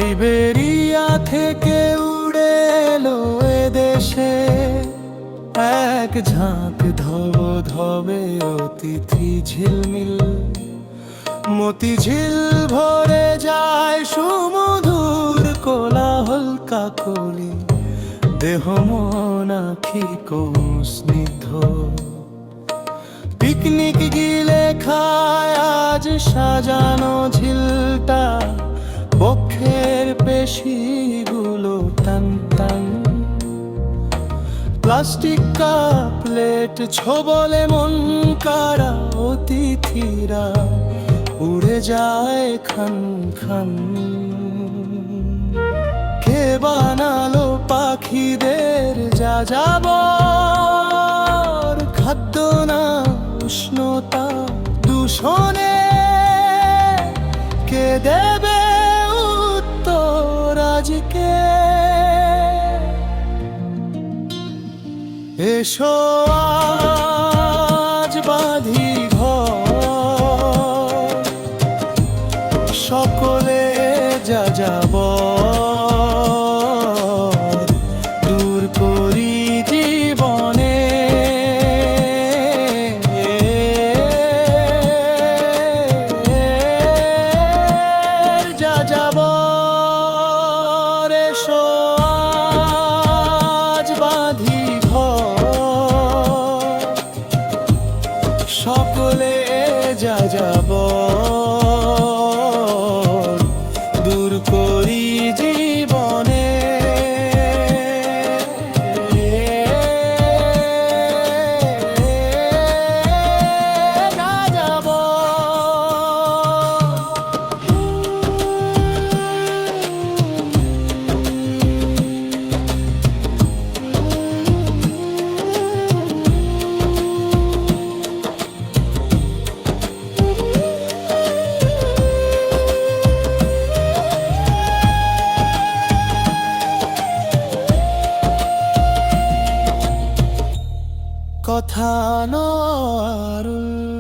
Siberia থেকে উড়ে এলো এদেশে এক ঝাঁক ধবে অতিথি ঝিলমিল। মতিঝিল ভরে যায় সুমধুর কোলাহল কাকলি, দেহ মন আখি স্নিগ্ধ। পিকনিক গিলে খায় আজ সাজানো ঝিলটা, বক্ষের পেশিগুলো টান টান। প্লাস্টিক কাপ প্লেট ছোবলে মন কারা অতিথিরা উড়ে যায় খান খান। কে বানালো পাখিদের যাযাবর, খাদ্য না উষ্ণতা দূষণে কে দেবে উত্তর আজকে? এসো আজ বাঁধি ঘর, সকলে যাযাবর দূর করি জীবনে। যাযাবর এসো আজ বাঁধি ঘর, সকলে যাযাবর দূর করি জীবনে। কথা নয়